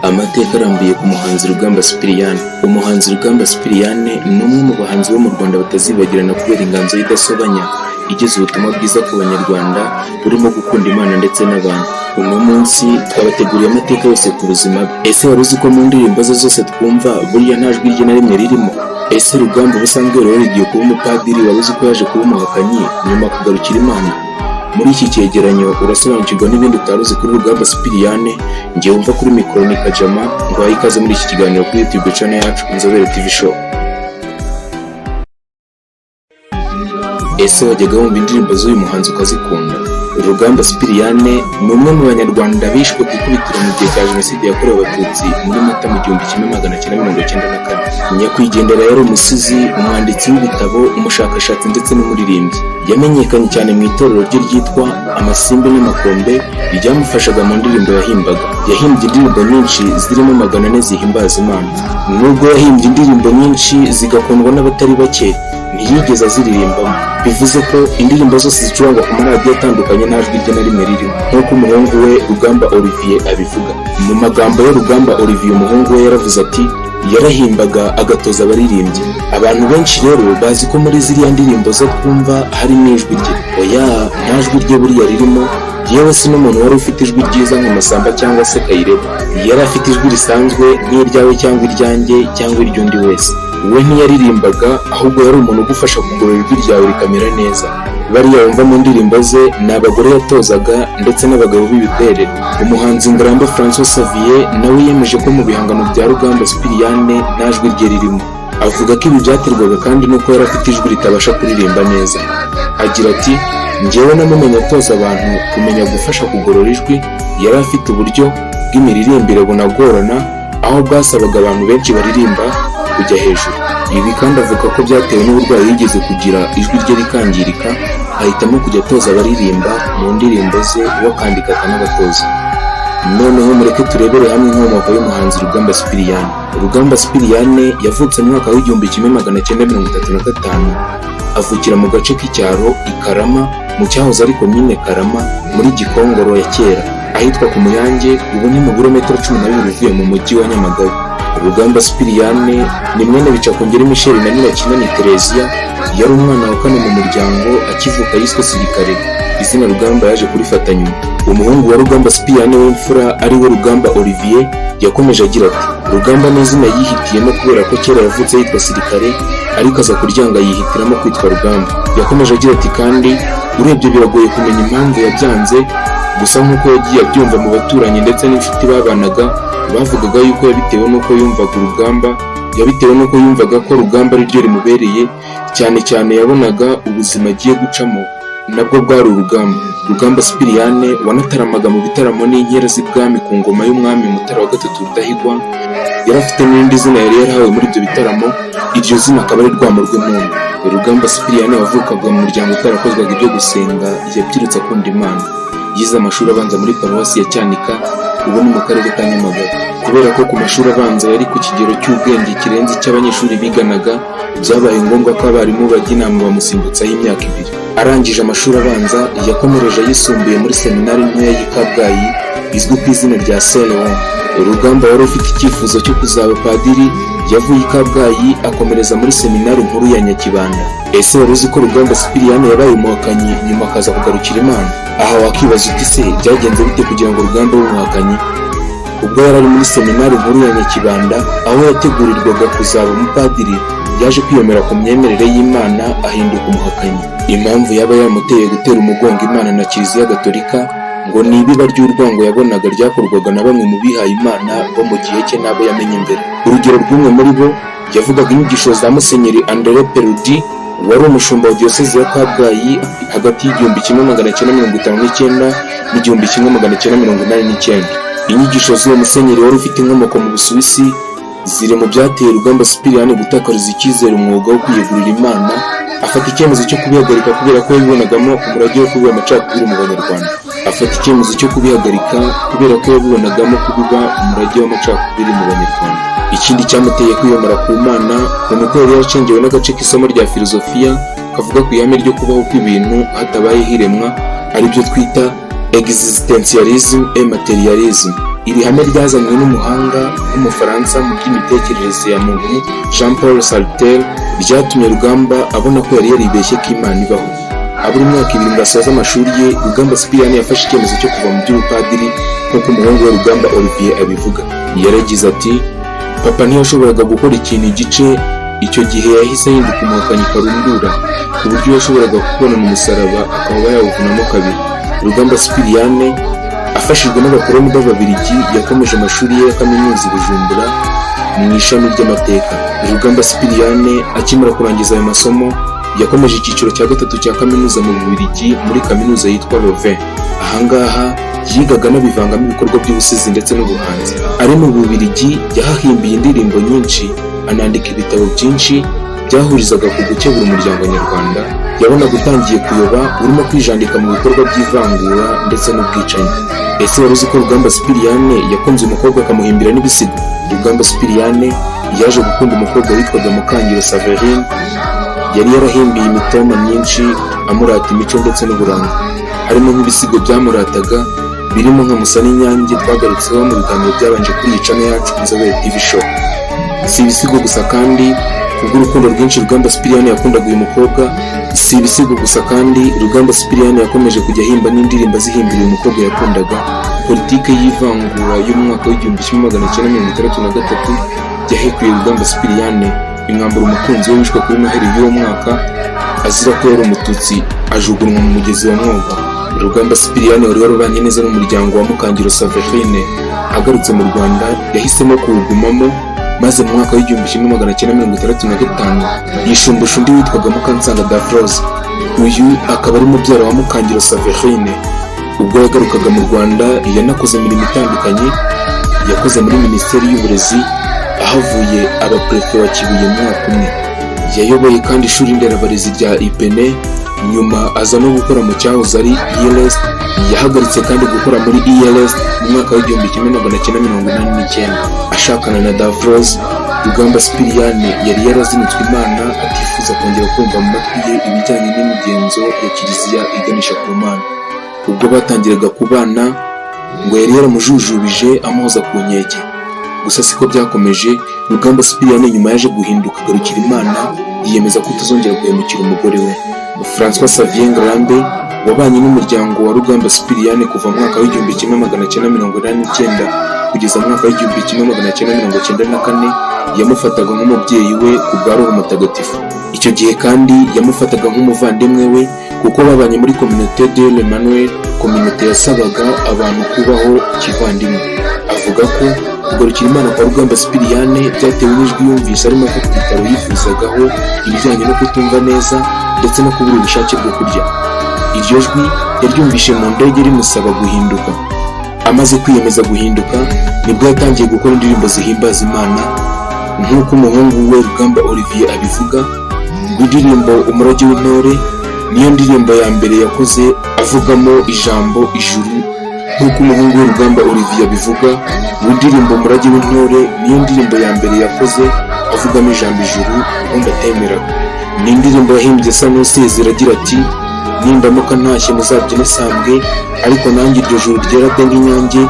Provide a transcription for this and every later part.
Amateka arambuye ku muhanzi Rugamba Sipiriyani. Umuhanzi Rugamba Sipiriyani ni umwe mu bahanzi bo mu Rwanda batazibagirana kubera inganzo ye idasobanya igeze ubutumwa bwiza ku banyarwanda burimo gukunda Imana ndetse n'abantu. Uno munsi twabateguriye amateka yose ku buzima bwe. Ese wari uzi ko mu ndirimbo ze zose twumva buriya nta jwi rye na rimwe ririmo? Ese Rugamba ubusanzwe rero rigiye kuba umupadiri, wari uzi ko yaje kuba umuhakanyi nyuma kugarukira Imana? Muri iki cyegeranyo urasobanukirwa n'ibindi utari uzi kuri Rugamba Sipiriyani. Ngiye wumva kuri mikoro ni Kajama, nguhaye ikaze muri iki kiganiro kuri YouTube channel yacu Inzobere TV Show. Ese wajyaga wumva indirimbo z'uyu muhanzi ukazikunda? Rugamba Sipiriyani ni umwe mu banyarwanda bishwe ku ikubitiro mu gihe cya Jenoside yakorewe Abatutsi muri Mata mu 1994. Nyakwigendera yari umusizi, umwanditsi w'ibitabo, umushakashatsi ndetse n'umuririmbyi. Yamenyekanye cyane mu itorero rye ryitwa Amasimbi n'Amakombe ryamufashaga mu ndirimbo yahimbaga. Yahimbye indirimbo nyinshi zirimo 400 zihimbaza Imana. Nubwo yahimbye indirimbo nyinshi zigakundwa n'abatari bake, ntiyigeze aziririmbamo. Bivuze ko indirimbo zose zicurangwa ku maradiyo atandukanye nta jwi rye na rimwe ririmo, nk'uko umuhungu we Rugamba Olivier abivuga. Mu magambo ya Rugamba Olivier, umuhungu we yaravuze ati yarahimbaga agatoza abaririmbyi. Abantu benshi rero bazi ko muri ziriya ndirimbo zo twumva harimo ijwi rye. Oya, nta jwi rye buriya ririmo. Yewe si n'umuntu wari ufite ijwi ryiza nka Masamba cyangwa se Kayireba. Yari afite ijwi risanzwe nk'iryawe cyangwa iryanjye cyangwa iry'undi wese. We ntiyaririmbaga, ahubwo yari umuntu ugufasha kugorora ijwi ryawe rikamera neza. Bariya wumva mu ndirimbo ze ni abagore yatozaga ndetse n'abagabo b'ibikwerere. Umuhanzi Ngarambe Francois Xavier nawe yemeje ko mu bihangano bya Rugamba Sipiriyani nta jwi rye ririmo. Avuga ko ibi byaterwaga kandi nuko yari afite ijwi ritabasha kuririmba neza. Agira ati njyewe namumenye atoza abantu kumenya gufasha kugorora ijwi. Yari afite uburyo bw'imiririmbire bunagorana, aho bwasabaga abantu benshi baririmba kujya hejuru. Ibi kandi avuga ko byatewe n'uburwayi yigeze kugira, ijwi rye rikangirika, ahitamo kujya atoza abaririmba mu ndirimbo ze, bakandika akanabatoza. Noneho mureke turebere hamwe inkomoko y'umuhanzi Rugamba Sipiriyani. Rugamba Sipiriyani yavutse mu mwaka w'1935, avukira mu gace k'icyaro i Karama, mu cyahoze ari komine Karama muri Gikongoro ya kera, ahitwa ku Muyange, ubu ni mu birometero 12 uvuye mu mujyi wa Nyamagabe. Rugamba Sipiriyani ni mwene Bicakongera Michel na Nyirakinani Teresia. Yari umwana wa kane mu muryango, akivuka yiswe Sirikare. Izina Rugamba yaje kurifata nyuma. Umuhungu wa Rugamba Sipiriyani w'imfura ari we Rugamba Olivier yakomeje agira ati Rugamba ni izina yihitiyemo kubera ko kera yavutse yitwa Sirikare, ariko aza kuryanga yihitiramo kwitwa Rugamba. Yakomeje agira ati kandi urebye biragoye kumenya impamvu yabyanze, gusa nk'uko yagiye abyumva mu baturanyi ndetse n'inshuti babanaga, bavugaga yuko yabitewe n'uko yumvaga Rugamba, yabitewe n'uko yumvaga ko Rugamba ari ryo rimubereye, cyane cyane yabonaga ubuzima agiye gucamo nabwo bwari urugamba. Rugamba Sipiriyani wanataramaga mu bitaramo n'inkera z'ibwami ku ngoma y'umwami Mutara wa gatatu Rudahigwa. Yari afite n'irindi zina yari yarahawe muri ibyo bitaramo, iryo zina akaba ari Rwamo rw'Impundu. Rugamba Sipiriyani wavukaga mu muryango utarakozwaga ibyo gusenga, yabyirutse akunda Imana. Yize amashuri abanza muri paruwasi ya Cyanika, ubu ni mu karere ka Nyamagabe. Kubera ko ku mashuri abanza yari ku kigero cy'ubwenge kirenze icy'abanyeshuri biganaga, byabaye ngombwa ko abarimu bajya inama bamusimbutsaho imyaka 2. Arangije amashuri abanza, yakomereje ayisumbuye muri seminari ntoya y'i Kabgayi izwi ku izina rya Saint Leon. Rugamba wari ufite icyifuzo cyo kuzaba padiri, yavuye i Kabgayi akomereza muri seminari nkuru ya Nyakibanda. Ese wari uzi ko Rugamba Sipiriyani yabaye umuhakanyi nyuma akaza kugarukira Imana? Aha wakibaza uti se byagenze bite kugira ngo Rugamba abe umuhakanyi? Ubwo yari ari muri seminari nkuru ya Nyakibanda, aho yategurirwaga kuzaba umupadiri, yaje kwiyomera ku myemerere y'Imana ahinduka umuhakanyi. Impamvu yaba yamuteye gutera umugongo Imana na Kiliziya Gatolika ngo ni ibiba ry'urwango yabonaga ryakorwaga na bamwe mu bihaye Imana bo mu gihe cye n'abo yamenye imbere. Urugero rw'umwe muri bo yavugaga inyigisho za Musenyeri André Perudi, wari umushumba wa diyosezi ya Kabgayi hagati y'1959 n'1989. Inyigisho z'uwo musenyeri wari ufite inkomoko mu Busuwisi ziri mu byateye Rugamba Sipiriyani gutakariza icyizere umwuga wo kwiyegurira Imana, afata icyemezo cyo kubihagarika kubera ko yabibonagamo umurage wo kubiba amacakubiri mu Banyarwanda. Ikindi cyamuteye kwiyomera ku Mana ni uko yari yaracengewe n'agace k'isomo rya filozofiya kavuga ku ihame ryo kubaho kw'ibintu hatabayeho iremwa, aribyo twita existentialism et materialism. Iri hame ryazanywe n'umuhanga w'umufaransa mu by'imitekerereze ya muntu Jean Paul Sartre, ryatumye Rugamba abona ko yari yaribeshye ko Imana ibaho. Abura imyaka 2 ngo asoze amashuri ye, Rugamba Sipiriyani yafashe icyemezo cyo kuva mu by'ubupadiri nk'uko umuhungu we Rugamba Olivier abivuga. Yaragize ati, papa ntiyashoboraga gukora ikintu igice, icyo gihe yahise ahinduka umuhakanyi karundura ku buryo yashoboraga kubonana umusaraba akaba yawuvunamo kabiri. Rugamba Sipiriyani afashijwe n'abakoloni b'Ababiligi yakomeje amashuri ye ya kaminuza i Bujumbura mu ishami ry'amateka. Rugamba Sipiriyani akimara kurangiza ayo masomo yakomeje icyiciro cya 3 cya kaminuza mu Bubiligi muri kaminuza yitwa Louvain. Ahangaha yigaga n'abivangamo ibikorwa by'ubusizi ndetse n'ubuhanzi. Ari mu Bubiligi yahahimbiye indirimbo nyinshi, anandika ibitabo byinshi byahurizaga ku gukebura umuryango nyarwanda. Yabonaga utangiye kuyoba, urimo kwijandika mu bikorwa by'ivangura ndetse n'ubwicanyi. Ese wari uzi ko Rugamba Sipiriyani yakunze umukobwa akamuhimbira n'ibisigo? Rugamba Sipiriyani yaje gukunda umukobwa witwaga Mukangiro Saverine, yari yarahimbiye imitoma myinshi amurata imico ndetse n'uburanga, harimo nk'ibisigo byamurataga birimo nka Musa n'Inyange twagarutseho mu biganiro byabanje kuri Channel yacu Inzobere TV show. Si ibisigo gusa kandi kubw'urukundo rwinshi Rugamba Sipiriyani yakundaga uyu mukobwa, si ibisigo gusa kandi Rugamba Sipiriyani yakomeje kujya ahimba n'indirimbo azihimbira uyu mukobwa yakundaga. Politike y'ivangura y'umwaka w'1963 yahekuye Rugamba Sipiriyani imwambura umukunzi we wishwe kuri Noheli y'uwo mwaka azira ko yari umututsi, ajugunywa mu mugezi wa Mwogo. Rugamba Sipiriyani wari warubanye neza n'umuryango wa Mukangiro Saverine agarutse mu Rwanda yahisemo kuwugumamo, maze mu mwaka w'1965 yishumbusha undi witwaga Mukansanga Dafroze. Uyu akaba ari mubyara wa Mukangiro Saverine. Ubwo yagarukaga mu Rwanda yanakoze imirimo itandukanye. Yakoze muri Minisiteri y'Uburezi ahavuye abaprefe wa Kibuye mu mwaka umwe. Yayoboye kandi ishuri nderabarezi rya IPN, nyuma aza no gukora mu cyahoze ari ELS. Yahagaritse kandi gukora muri ELS mu mwaka w'1989. Ashakana na Dafroze, Rugamba Sipiriyani yari yarazinitswe Imana, atifuza kongera kumva mu matwi ye ibijyanye n'imigenzo ya Kiliziya iganisha ku Mana. Ubwo batangiraga kubana ngo yari yaramujujubije amuhoza ku nkeke. Gusa siko byakomeje. Rugamba Sipiriyani nyuma yaje guhinduka agarukira Imana, yiyemeza kutazongera guhemukira umugore we. François Xavier Ngarambe wabanye n'umuryango wa Rugamba Sipiriyani kuva mu mwaka w'1989 kugeza mu mwaka w'1994, yamufataga nk'umubyeyi we ku bwa Roho Mutagatifu. Icyo gihe kandi yamufataga nk'umuvandimwe we kuko babanye muri Communauté de l'Emmanuel, communauté yasabaga abantu kubaho kivandimwe. Avuga ko kugarukira Imana kwa Rugamba Sipiriyani byatewe n'ijwi yumvise arimo ava ku bitaro yifuzagaho ibijyanye no kutumva neza ndetse no kubura ubushake bwo kurya. Iryo jwi yaryumvishe mu ndege rimusaba guhinduka. Amaze kwiyemeza guhinduka nibwo yatangiye gukora indirimbo zihimbaza Imana, nk'uko umuhungu we Rugamba Olivier abivuga. Indirimbo Umurage w'Intore niyo ndirimbo ya mbere yakoze avugamo ijambo ijuru. Nk'uko umuhungu we Rugamba Olivier abivuga, indirimbo Umurage w'Intore niyo ndirimbo ya mbere yakoze avugamo ijambo ijuru undi atemera. Ni indirimbo yahimbye asa n'usezera agira ati, nindamuka ntashye muzabyine sambwe, ariko nanjye iryo juru ryera denga inyange,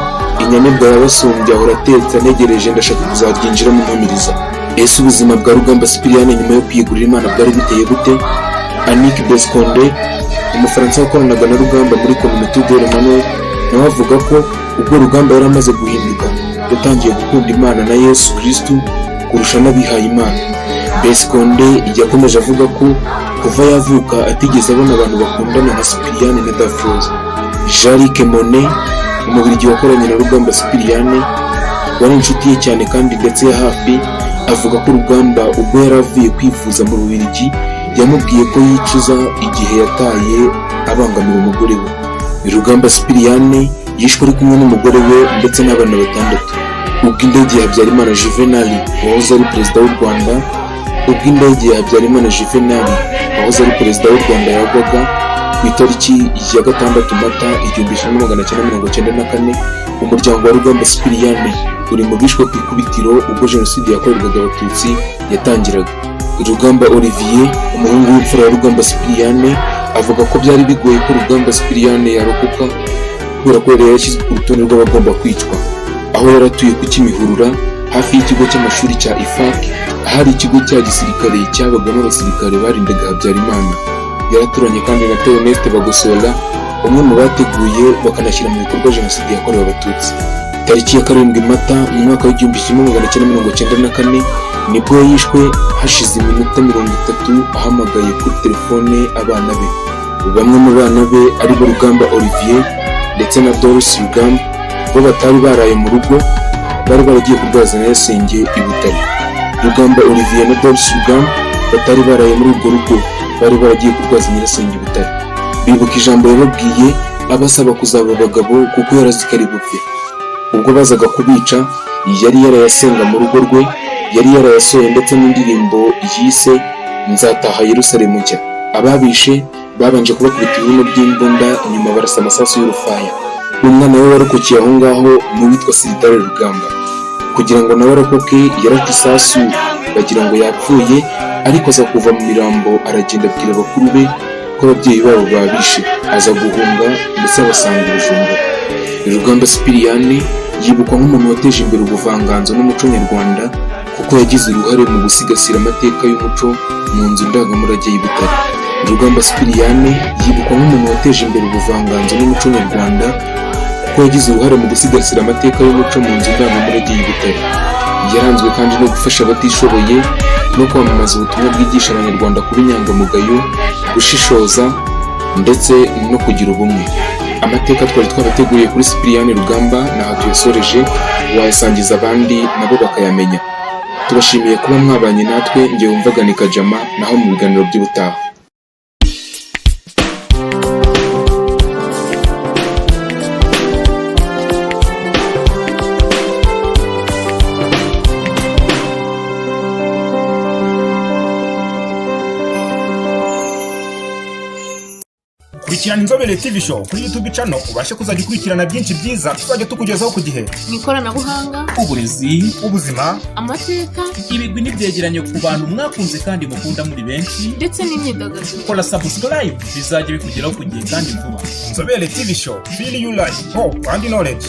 inyamibwa yabasumbye ahora atetse anegereje, ndashaka kuzaryinjiramo mpamiriza. Ese ubuzima bwa Rugamba Sipiriyani nyuma yo kwiyegurira Imana bwari biteye gute? Annick Desconde, umufaransa wakoranaga na Rugamba muri Communauté de l'Emmanuel, nawe avuga ko ubwo Rugamba yari amaze guhinduka yatangiye gukunda Imana na Yesu Kristu kurusha n'abihaye Imana. Desconde yakomeje avuga ko kuva yavuka atigeze abona abantu bakundana nka Sipiriyani na Dafroze. Jean-Luc Monet, umubirigi wakoranye na Rugamba Sipiriyani, wari inshuti ye cyane kandi ndetse ya hafi, avuga ko Rugamba ubwo yari avuye kwivuza mu Bubiligi yamubwiye ko yicuza igihe yataye abangamira umugore we. Rugamba Sipiriyani yishwe ari kumwe n'umugore we ndetse n'abana 6. Ubwo indege ya Habyarimana Juvenal wahoze ari perezida w'u Rwanda yagwaga ku itariki ya 6 Mata 1994, umuryango wa Rugamba Sipiriyani uri mu bishwe ku ikubitiro ubwo jenoside yakorerwaga Abatutsi yatangiraga. Rugamba Olivier, umuhungu w'imfura wa Rugamba Sipiriyani, avuga ko byari bigoye ko Rugamba Sipiriyani yarokoka kubera ko yari yashyizwe ku rutonde rw'abagomba kwicwa. aho yaratuye ku Kimihurura hafi y'ikigo cy'amashuri cya IFAC, ahari ikigo cya gisirikare cyabagamo abasirikare barindaga Habyarimana. Yaraturanye kandi na Theoneste Bagosora, umwe mu bateguye bakanashyira mu bikorwa Jenoside yakorewe Abatutsi. Tariki ya 7 Mata mu mwaka w'1994 nibwo yishwe hashize iminota 30 ahamagaye kuri telefone abana be. Bamwe mu bana be ari bo Rugamba Olivier ndetse na Doris Rugamba, bo batari baraye mu rugo, bari baragiye kurwaza Nyirasenge i Butare. Rugamba Olivier na Doris Rugamba batari baraye muri urwo rugo, bari baragiye kurwaza Nyirasenge i Butare. Bibuka ijambo yababwiye abasaba kuzaba abagabo kuko yarazikari bupfe. Ubwo bazaga kubica yari yarayasenga mu rugo rwe, yari yarayasohoye ndetse n'indirimbo yise Nzataha Yerusalemu nshya. Ababishe babanje kubakubita ibibuno by'imbunda, nyuma barasa amasasu y'urufaya. Umwana we warokokiye aho ngaho mu witwa Silidare Rugamba. Kugira ngo nawe arokoke yarata isasu bagira ngo yapfuye, ariko aza kuva mu mirambo aragenda abwira bakuru be ko ababyeyi babo babishe, aza guhunga ndetse abasanga Bujumbura. Rugamba Sipiriyani yibukwa nk'umuntu wateje imbere ubuvanganzo n'umuco nyarwanda kuko yagize uruhare mu gusigasira amateka y'umuco mu nzu ndangamurage y'i Butare. Rugamba Sipiriyani yibukwa nk'umuntu wateje imbere ubuvanganzo n'umuco nyarwanda kuko yagize uruhare mu gusigasira amateka y'umuco mu nzu ndangamurage y'i Butare. Yaranzwe kandi no gufasha abatishoboye no kwamamaza ubutumwa bwigisha abanyarwanda kuba inyangamugayo, gushishoza ndetse no kugira ubumwe. Amateka twari twabateguye kuri Sipiriyani Rugamba naho tuyasoreje, wayasangiza abandi nabo bakayamenya. Tubashimiye kuba mwabanye natwe. Njye wumvaga ni Kajama, naho mu biganiro by'ubutaha. Kurikirana Inzobere TV Show kuri YouTube channel ubashe kuzajya ukurikirana byinshi byiza tuzajya tukugezaho ku gihe. Mu ikoranabuhanga, uburezi, ubuzima, amateka, ibigwi n'ibyegeranyo ku bantu mwakunze kandi mukunda muri benshi, ndetse n'imyidagaduro. Kora subscribe bizajya bikugeraho ku gihe kandi vuba. Inzobere TV Show, feel you life, hope and knowledge.